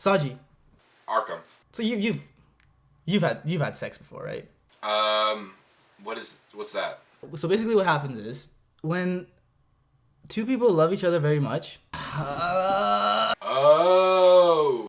Saji, Arkham. so you've had sex before, right? What's that? So basically what happens is when two people love each other very much. Oh.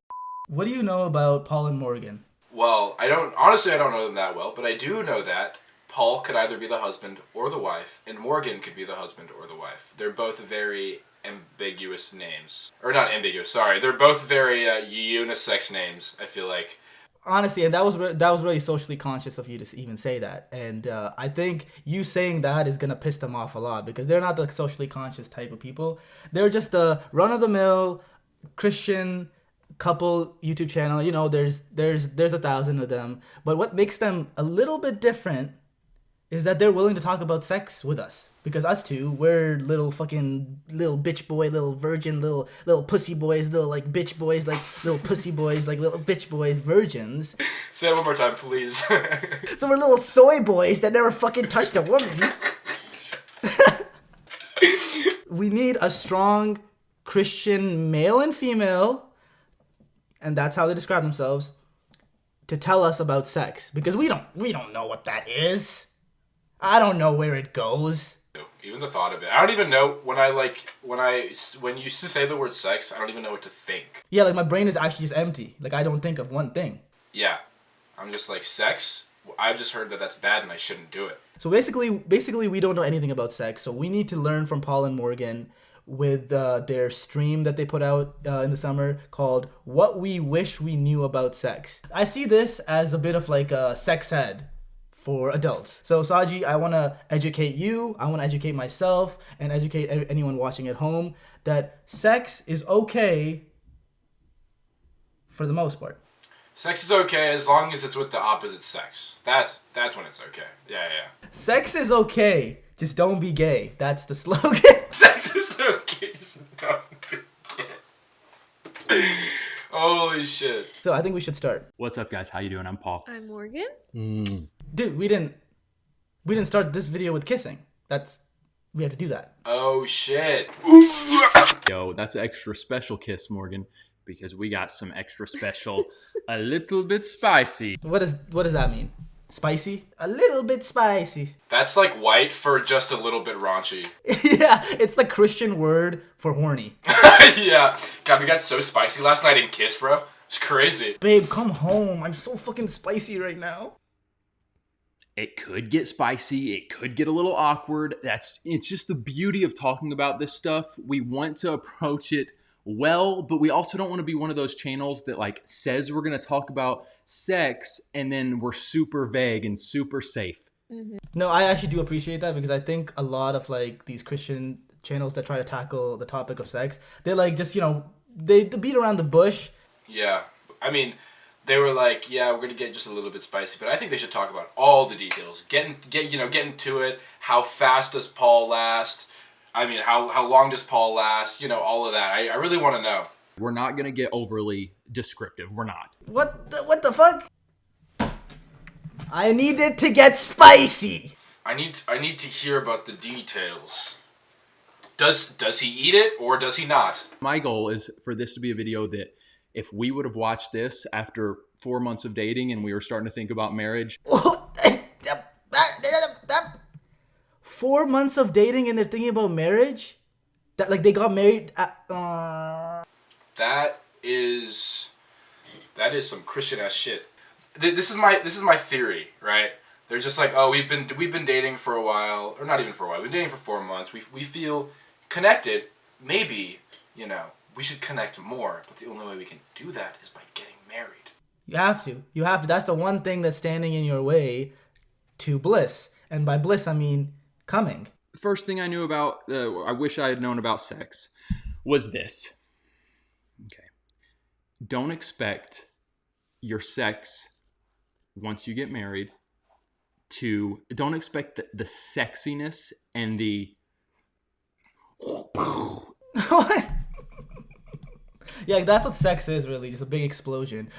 What do you know about Paul and Morgan? Well, I don't know them that well, but I do know that Paul could either be the husband or the wife, and Morgan could be the husband or the wife. They're both very ambiguous names. Or not ambiguous, sorry. They're both very unisex names, I feel like. Honestly, and that was really socially conscious of you to even say that. And I think you saying that is going to piss them off a lot because they're not the socially conscious type of people. They're just a run-of-the-mill Christian couple YouTube channel. You know, there's 1,000 of them. But what makes them a little bit different is that they're willing to talk about sex with us. Because us two, we're little bitch boy, little virgin, little pussy boys, little like bitch boys, like little pussy boys, like little bitch boys, virgins. Say it one more time, please. So we're little soy boys that never fucking touched a woman. We need a strong Christian male and female, and that's how they describe themselves, to tell us about sex. Because we don't know what that is. I don't know where it goes. Even the thought of it. I don't even know when you say the word sex, I don't even know what to think. Yeah, like my brain is actually just empty. Like I don't think of one thing. Yeah. I'm just like, sex? I've just heard that that's bad and I shouldn't do it. So basically we don't know anything about sex. So we need to learn from Paul and Morgan with their stream that they put out in the summer called What We Wish We Knew About Sex. I see this as a bit of like a sex ed for adults. So Saji, I want to educate you, I want to educate myself, and educate anyone watching at home that sex is okay for the most part. Sex is okay as long as it's with the opposite sex. That's when it's okay. Yeah. Sex is okay, just don't be gay. That's the slogan. Sex is okay, just don't be gay. Holy shit. So I think we should start. What's up, guys? How you doing? I'm Paul. I'm Morgan. Dude, we didn't start this video with kissing. We have to do that. Oh shit. Yo, that's an extra special kiss, Morgan, because we got some extra special, a little bit spicy. What does that mean? Spicy? A little bit spicy. That's like white for just a little bit raunchy. Yeah, it's the Christian word for horny. Yeah. God, we got so spicy last night in Kiss, bro. It's crazy. Babe, come home. I'm so fucking spicy right now. It could get spicy. It could get a little awkward. It's just the beauty of talking about this stuff. We want to approach it well, but we also don't want to be one of those channels that like says we're going to talk about sex and then we're super vague and super safe. Mm-hmm. No, I actually do appreciate that because I think a lot of like these Christian channels that try to tackle the topic of sex, they're like just, they beat around the bush. Yeah. I mean, they were like, yeah, we're going to get just a little bit spicy, but I think they should talk about all the details. Get into it. How fast does Paul last? I mean, how long does Paul last? All of that. I really want to know. We're not going to get overly descriptive. We're not. What the fuck? I need it to get spicy. I need to hear about the details. Does he eat it or does he not? My goal is for this to be a video that if we would have watched this after 4 months of dating and we were starting to think about marriage. 4 months of dating and they're thinking about marriage? That like they got married That is some Christian ass shit. This is my theory, right? They're just like, oh, we've been dating for a while, or not even for a while. We've been dating for 4 months. We feel connected. Maybe, we should connect more. But the only way we can do that is by getting married. You have to. That's the one thing that's standing in your way to bliss. And by bliss, I mean coming. The first thing I knew about, I wish I had known about sex, was this. Okay. Don't expect your sex, once you get married, don't expect the sexiness and the... Yeah, that's what sex is really, just a big explosion.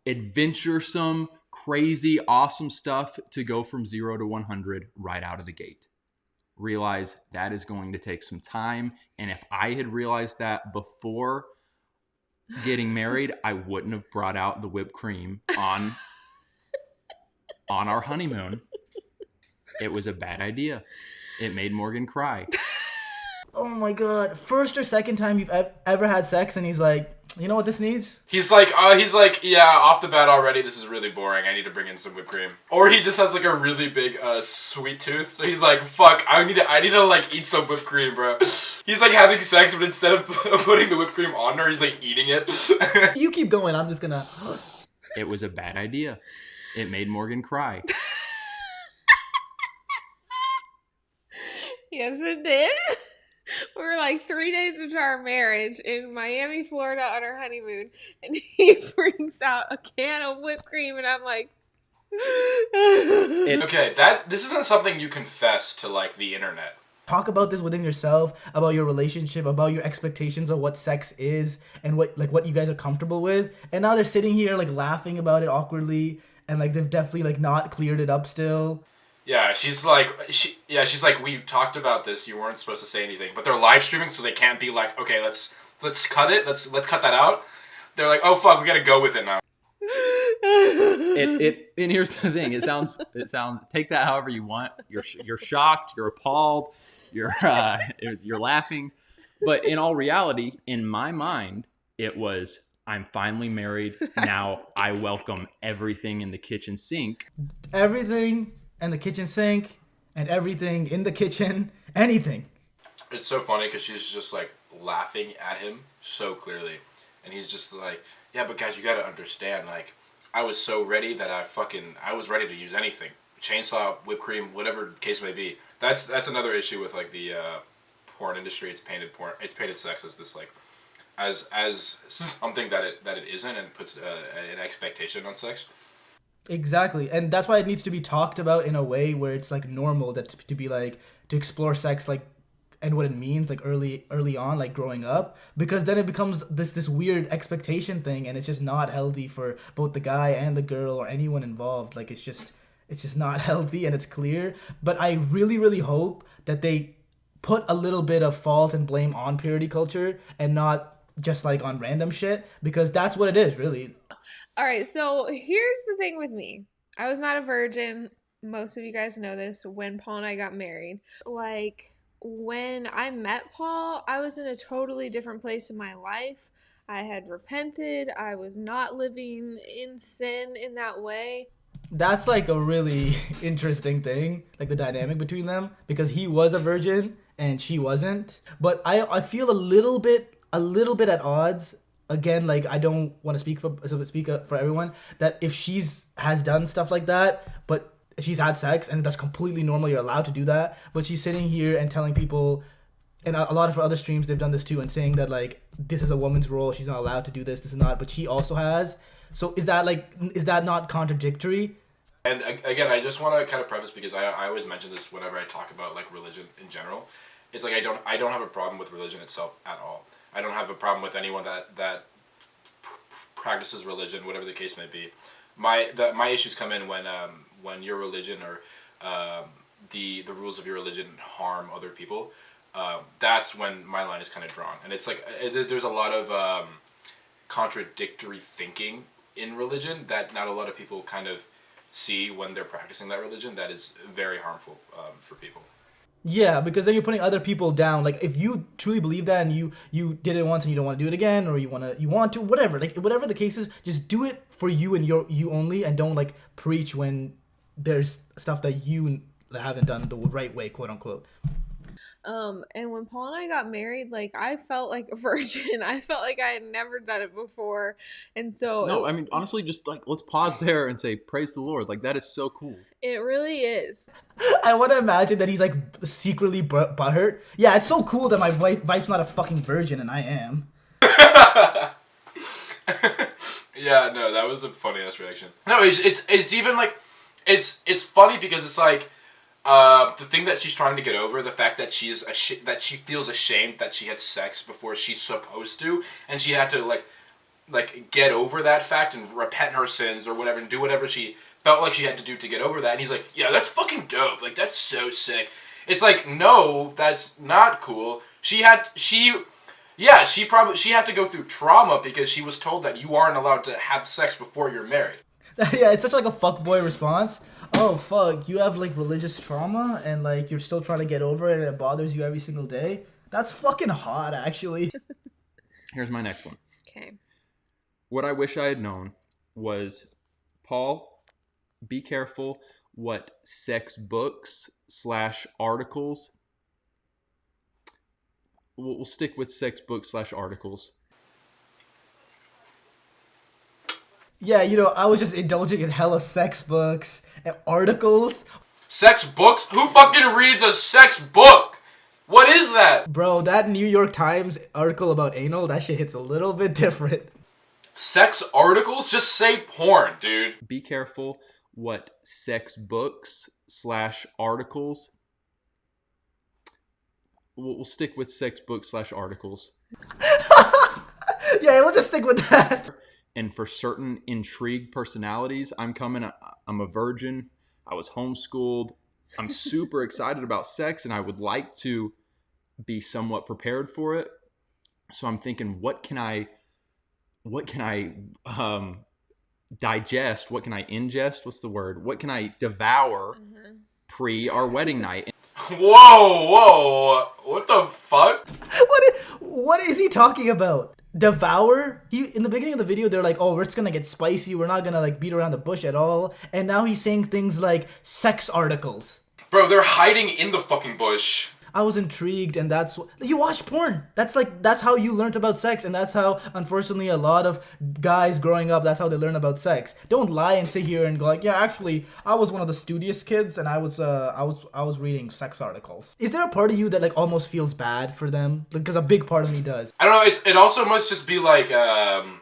Adventuresome, crazy, awesome stuff to go from 0 to 100 right out of the gate. realize that is going to take some time. And if I had realized that before getting married, I wouldn't have brought out the whipped cream on our honeymoon. It was a bad idea. It made Morgan cry. Oh my god. First or second time you've ever had sex and he's like, you know what this needs? He's like, yeah, off the bat already, this is really boring. I need to bring in some whipped cream. Or he just has like a really big sweet tooth. So he's like, fuck, I need to like eat some whipped cream, bro. He's like having sex, but instead of putting the whipped cream on her, he's like eating it. You keep going, I'm just gonna... It was a bad idea. It made Morgan cry. Yes, it did. We were like 3 days into our marriage in Miami, Florida on our honeymoon, and he brings out a can of whipped cream, and I'm like... Okay, this isn't something you confess to like the internet. Talk about this within yourself, about your relationship, about your expectations of what sex is, and what you guys are comfortable with. And now they're sitting here like laughing about it awkwardly, and like they've definitely like not cleared it up still. Yeah, she's like, we talked about this. You weren't supposed to say anything, but they're live streaming, so they can't be like, okay, let's cut it. Let's cut that out. They're like, oh fuck, we gotta go with it now. And here's the thing. It sounds. Take that however you want. You're shocked. You're appalled. You're laughing. But in all reality, in my mind, it was, I'm finally married. Now I welcome everything in the kitchen sink. Everything in the kitchen sink and everything in the kitchen. Anything. It's so funny because she's just like laughing at him so clearly. And he's just like, yeah, but guys, you gotta understand, like, I was so ready that I was ready to use anything. Chainsaw, whipped cream, whatever the case may be. That's another issue with like the porn industry. It's painted sex as this like as something that it isn't, and puts an expectation on sex. Exactly. And that's why it needs to be talked about in a way where it's like normal, that to be like, to explore sex like and what it means like early on, like growing up, because then it becomes this weird expectation thing, and it's just not healthy for both the guy and the girl or anyone involved. Like it's just not healthy, and it's clear. But I really hope that they put a little bit of fault and blame on purity culture and not just like on random shit, because that's what it is really. All right, so here's the thing with me. I was not a virgin. Most of you guys know this. When Paul and I got married, like, when I met Paul, I was in a totally different place in my life. I had repented. I was not living in sin in that way. That's like a really interesting thing, like the dynamic between them, because he was a virgin and she wasn't. But I feel a little bit at odds. Again, like, I don't want to speak for everyone, that if has done stuff like that, but she's had sex and that's completely normal, you're allowed to do that, but she's sitting here and telling people, and a lot of her other streams they've done this too, and saying that like this is a woman's role, she's not allowed to do this is not, but she also has. So is that not contradictory? And again, I just want to kind of preface, because I always mention this whenever I talk about like religion in general. It's like I don't have a problem with religion itself at all. I don't have a problem with anyone that practices religion, whatever the case may be. My issues come in when your religion or the rules of your religion harm other people. That's when my line is kind of drawn. And it's like there's a lot of contradictory thinking in religion that not a lot of people kind of see when they're practicing that religion. That is very harmful for people. Yeah, because then you're putting other people down. Like, if you truly believe that and you did it once and you don't want to do it again, or you want to, whatever. Like, whatever the case is, just do it for you and you only, and don't like preach when there's stuff that you haven't done the right way, quote unquote. And when Paul and I got married, like, I felt like a virgin. I felt like I had never done it before. And so... No, I mean, honestly, just, like, let's pause there and say, praise the Lord. Like, that is so cool. It really is. I want to imagine that he's, like, secretly butthurt. Yeah, it's so cool that my wife's not a fucking virgin and I am. Yeah, no, that was a funny-ass reaction. No, it's even, like... It's funny because it's, like... the thing that she's trying to get over, the fact that she feels ashamed that she had sex before she's supposed to, and she had to like get over that fact and repent her sins or whatever, and do whatever she felt like she had to do to get over that. And he's like, yeah, that's fucking dope. Like, that's so sick. It's like, no, that's not cool. She had to go through trauma because she was told that you aren't allowed to have sex before you're married. Yeah, it's such like a fuckboy response. Oh fuck, you have like religious trauma and like you're still trying to get over it and it bothers you every single day. That's fucking hot, actually. Here's my next one. Okay. What I wish I had known was, Paul, be careful what sex books / articles. We'll stick with sex books / articles. Yeah, I was just indulging in hella sex books and articles. Sex books? Who fucking reads a sex book? What is that? Bro, that New York Times article about anal, that shit hits a little bit different. Sex articles? Just say porn, dude. Be careful what sex books / articles. We'll stick with sex books / articles. Yeah, we'll just stick with that. And for certain intrigued personalities, I'm a virgin. I was homeschooled. I'm super excited about sex, and I would like to be somewhat prepared for it. So I'm thinking, what can I digest? What can I ingest? What's the word? What can I devour pre our wedding night? Whoa, what the fuck? What is he talking about? Devour? In the beginning of the video, they're like, oh, it's gonna get spicy, we're not gonna like beat around the bush at all. And now he's saying things like sex articles. Bro, they're hiding in the fucking bush. I was intrigued, and you watch porn. That's how you learned about sex, and that's how, unfortunately, a lot of guys growing up, that's how they learn about sex. Don't lie and sit here and go like, yeah, actually, I was one of the studious kids, and I was reading sex articles. Is there a part of you that like almost feels bad for them? Because a big part of me does. I don't know. It also must just be like an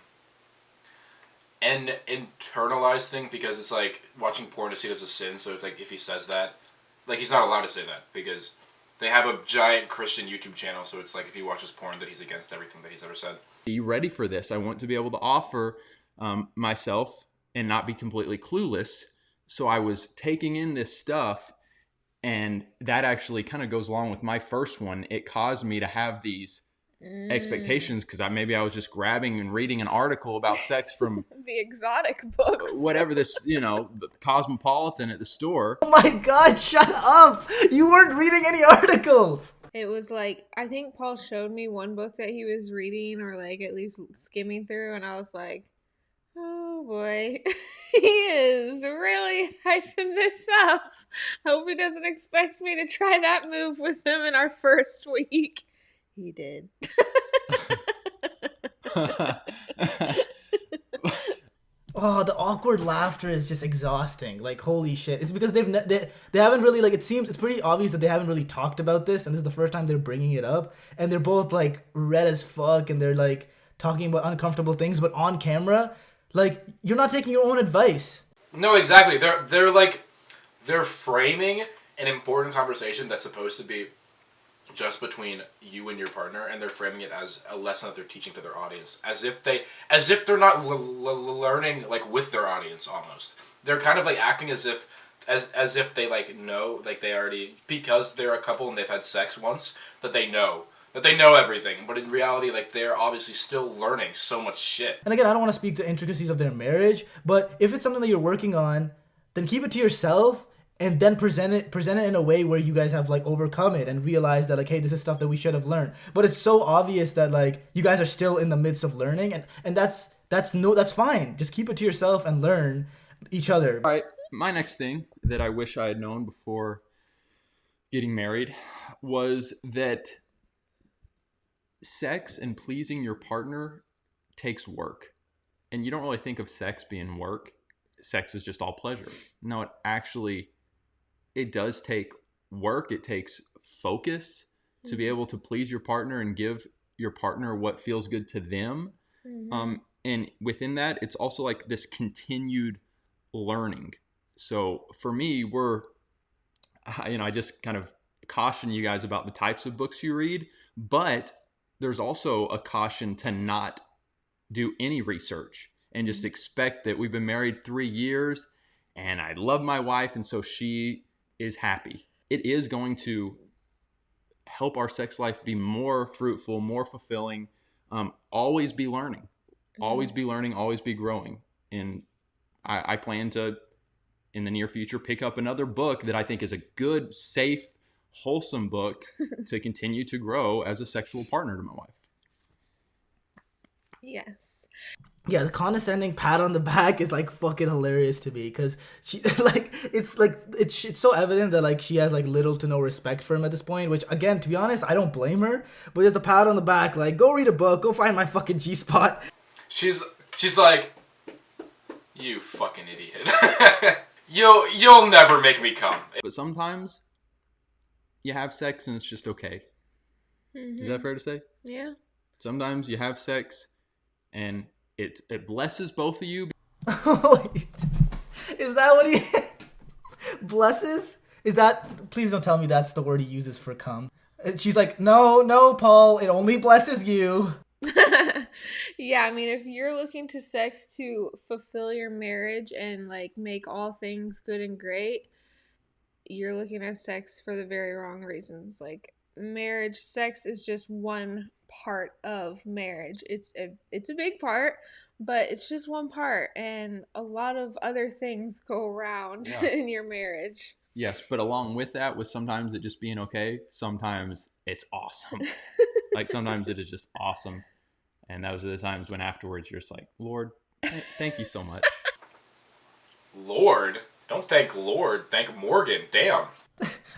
internalized thing, because it's like watching porn is seen as a sin. So it's like if he says that, like he's not allowed to say that because they have a giant Christian YouTube channel, so it's like if he watches porn that he's against everything that he's ever said. Are you ready for this? I want to be able to offer myself and not be completely clueless. So I was taking in this stuff, and that actually kind of goes along with my first one. It caused me to have these expectations because maybe I was just grabbing and reading an article about sex from the exotic books, whatever this, Cosmopolitan at the store. Oh my god, shut up! You weren't reading any articles! It was like, I think Paul showed me one book that he was reading or like at least skimming through, and I was like, oh boy, he is really hyping this up. Hope he doesn't expect me to try that move with him in our first week. He did. Oh, the awkward laughter is just exhausting. Like, holy shit. It's because they haven't really, like, it seems, it's pretty obvious that they haven't really talked about this, and this is the first time they're bringing it up, and they're both, like, red as fuck, and they're, like, talking about uncomfortable things, but on camera, like, you're not taking your own advice. No, exactly. They're framing an important conversation that's supposed to be just between you and your partner, and they're framing it as a lesson that they're teaching to their audience, as if they're not learning like with their audience. Almost, they're kind of like acting as if they like know, like they already, because they're a couple and they've had sex once, that they know everything. But in reality, like, they're obviously still learning so much shit. And again, I don't want to speak to intricacies of their marriage, but if it's something that you're working on, then keep it to yourself. And then present it in a way where you guys have like overcome it and realize that like, hey, this is stuff that we should have learned. But it's so obvious that like you guys are still in the midst of learning, and that's fine. Just keep it to yourself and learn each other. All right, my next thing that I wish I had known before getting married was that sex and pleasing your partner takes work. And you don't really think of sex being work. Sex is just all pleasure. No, it does take work. It takes focus to be able to please your partner and give your partner what feels good to them. Mm-hmm. And within that, it's also like this continued learning. So for me, I just kind of caution you guys about the types of books you read, but there's also a caution to not do any research and just expect that we've been married 3 years and I love my wife, and so she is happy. it is going to help our sex life be more fruitful, more fulfilling. Always be learning, always be learning, always be growing. And I plan to, in the near future, pick up another book that I think is a good, safe, wholesome book to continue to grow as a sexual partner to my wife. Yes. Yeah, the condescending pat on the back is like fucking hilarious to me because she it's so evident that like she has like little to no respect for him at this point. Which again, to be honest, I don't blame her. But just the pat on the back, like go read a book, go find my fucking G-spot. She's like, you fucking idiot. You'll never make me come. But sometimes you have sex and it's just okay. Is that fair to say? Yeah. Sometimes you have sex and it blesses both of you. Wait, is that what he blesses? Is that? Please don't tell me that's the word he uses for cum. She's like, no, Paul. It only blesses you. Yeah, I mean, if you're looking to sex to fulfill your marriage and like make all things good and great, you're looking at sex for the very wrong reasons. Like marriage, sex is just one part of marriage. It's a big part, but it's just one part, and a lot of other things go around in your marriage. Yes, but along with that, with sometimes it just being okay, sometimes it's awesome. Like sometimes it is just awesome. And those are the times when afterwards you're just like, Lord, thank you so much. Lord? Don't thank Lord. Thank Morgan. Damn.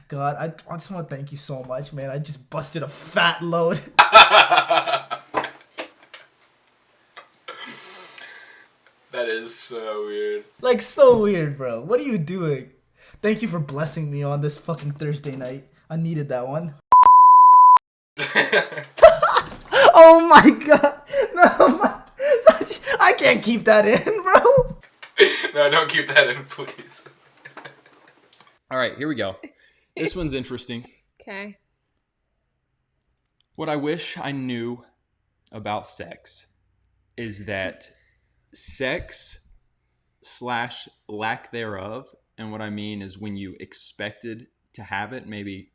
God, I just want to thank you so much, man. I just busted a fat load. That is so weird. Like, so weird, bro. What are you doing? Thank you for blessing me on this fucking Thursday night. I needed that one. Oh my god. No, I can't keep that in, bro. No, don't keep that in, please. All right, here we go. This one's interesting. Okay. What I wish I knew about sex is that sex / lack thereof, and what I mean is when you expected to have it, maybe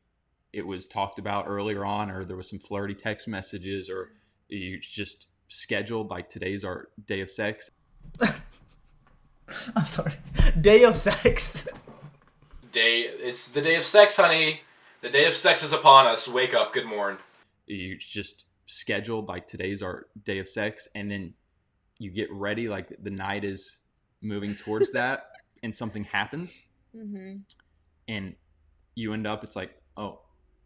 it was talked about earlier on, or there was some flirty text messages, or you just scheduled like today's our day of sex. I'm sorry. Day of sex. It's the day of sex, honey. The day of sex is upon us. Wake up. Good morning. You just scheduled like today's our day of sex, and then you get ready, like the night is moving towards that, and something happens, and you end up, it's like, oh,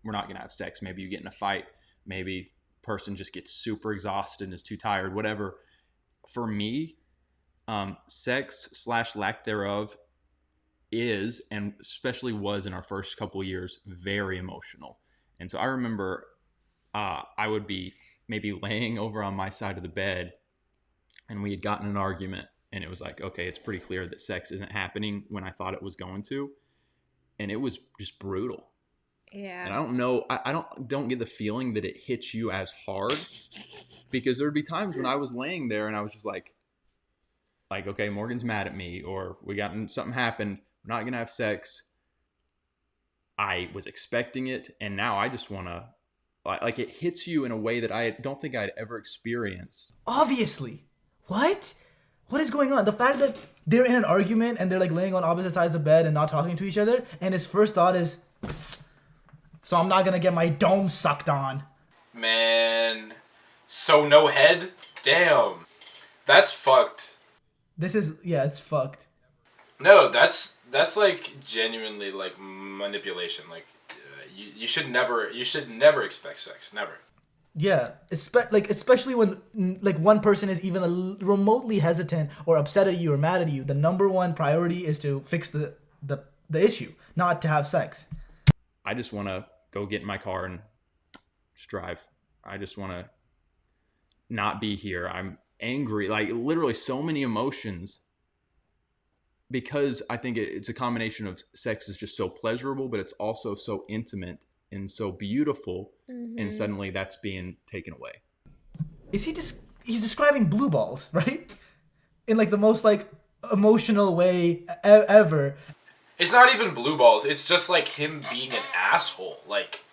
we're not gonna have sex. Maybe you get in a fight. Maybe person just gets super exhausted and is too tired. Whatever. For me, sex / lack thereof is, and especially was in our first couple of years, very emotional. And so I remember I would be maybe laying over on my side of the bed, and we had gotten in an argument, and it was like, okay, it's pretty clear that sex isn't happening when I thought it was going to, and it was just brutal. Yeah. And I don't know, I don't get the feeling that it hits you as hard, because there would be times when I was laying there and I was just like, okay, Morgan's mad at me, or something happened, we're not gonna have sex. I was expecting it, and now I just want to, like, it hits you in a way that I don't think I'd ever experienced. Obviously. What is going on? The fact that they're in an argument and they're like laying on opposite sides of bed and not talking to each other, and his first thought is, so I'm not gonna get my dome sucked on. Man. So no head? Damn. That's fucked. It's fucked. No, that's like genuinely like manipulation. Like you should never expect sex. Never. Yeah, especially when like one person is even remotely hesitant or upset at you or mad at you. The number one priority is to fix the issue, not to have sex. I just want to go get in my car and just drive. I just want to not be here. I'm angry, like literally so many emotions, because I think it's a combination of sex is just so pleasurable, but it's also so intimate and so beautiful, and suddenly that's being taken away. He's describing blue balls, right? In like the most like emotional way ever. It's not even blue balls. It's just like him being an asshole. Like,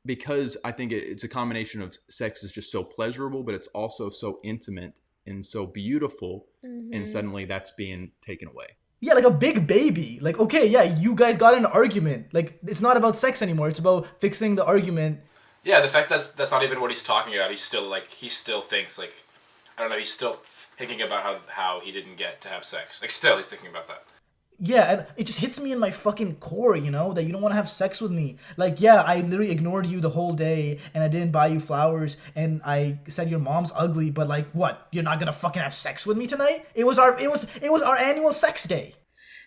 because I think it's a combination of sex is just so pleasurable, but it's also so intimate and so beautiful, and suddenly that's being taken away. Yeah, like a big baby. Like, okay, yeah, you guys got in an argument. Like, it's not about sex anymore. It's about fixing the argument. yeah, the fact that's not even what he's talking about. He still thinks like, I don't know. He's still thinking about how he didn't get to have sex. Like, still, he's thinking about that. Yeah, and it just hits me in my fucking core, you know, that you don't want to have sex with me. Like, yeah, I literally ignored you the whole day, and I didn't buy you flowers, and I said your mom's ugly, but like, what? You're not gonna fucking have sex with me tonight? It was our annual sex day.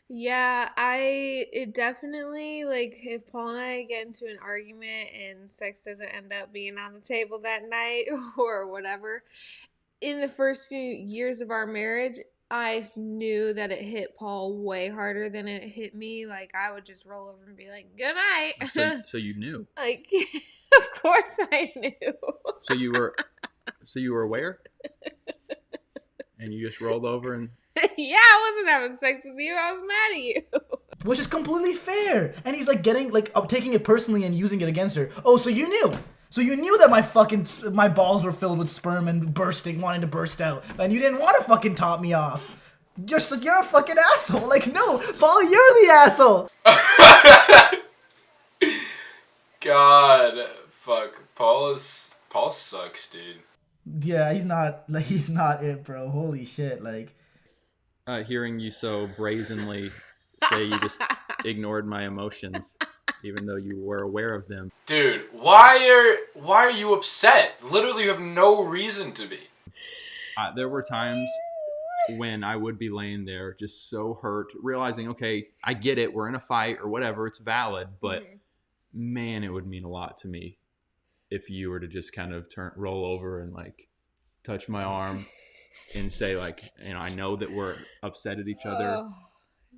Yeah, it definitely, like, if Paul and I get into an argument and sex doesn't end up being on the table that night or whatever, in the first few years of our marriage, I knew that it hit Paul way harder than it hit me. Like, I would just roll over and be like, good night. So you knew. Like, of course I knew. So you were aware? And you just rolled over and... Yeah, I wasn't having sex with you. I was mad at you. Which is completely fair. And he's like taking it personally and using it against her. Oh, so you knew. So you knew that my balls were filled with sperm and wanting to burst out. And you didn't want to fucking top me off. You're a fucking asshole. Like, no, Paul, you're the asshole. God, fuck. Paul sucks, dude. Yeah, he's not it, bro. Holy shit, like. Hearing you so brazenly say you just ignored my emotions, even though you were aware of them. Dude, why are you upset? Literally, you have no reason to be. There were times when I would be laying there just so hurt, realizing, okay, I get it, we're in a fight or whatever, it's valid, but man, it would mean a lot to me if you were to just kind of roll over and like touch my arm and say like, you know, I know that we're upset at each other. Oh,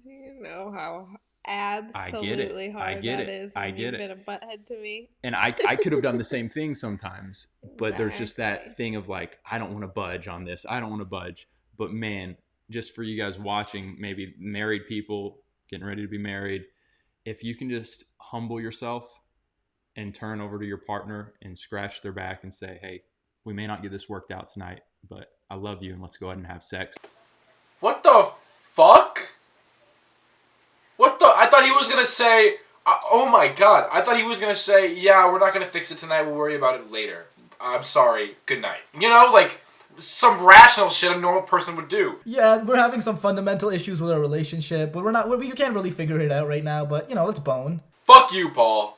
you know how absolutely hard that is when you've been a butthead to me. And I could have done the same thing sometimes, but there's just that thing of like, I don't want to budge on this. I don't want to budge. But man, just for you guys watching, maybe married people getting ready to be married, if you can just humble yourself and turn over to your partner and scratch their back and say, hey, we may not get this worked out tonight, but I love you and let's go ahead and have sex. What the fuck? I thought he was gonna say, oh my god, I thought he was gonna say, yeah, we're not gonna fix it tonight, we'll worry about it later. I'm sorry, good night. You know, like, some rational shit a normal person would do. Yeah, we're having some fundamental issues with our relationship, but we can't really figure it out right now, but, you know, let's bone. Fuck you, Paul.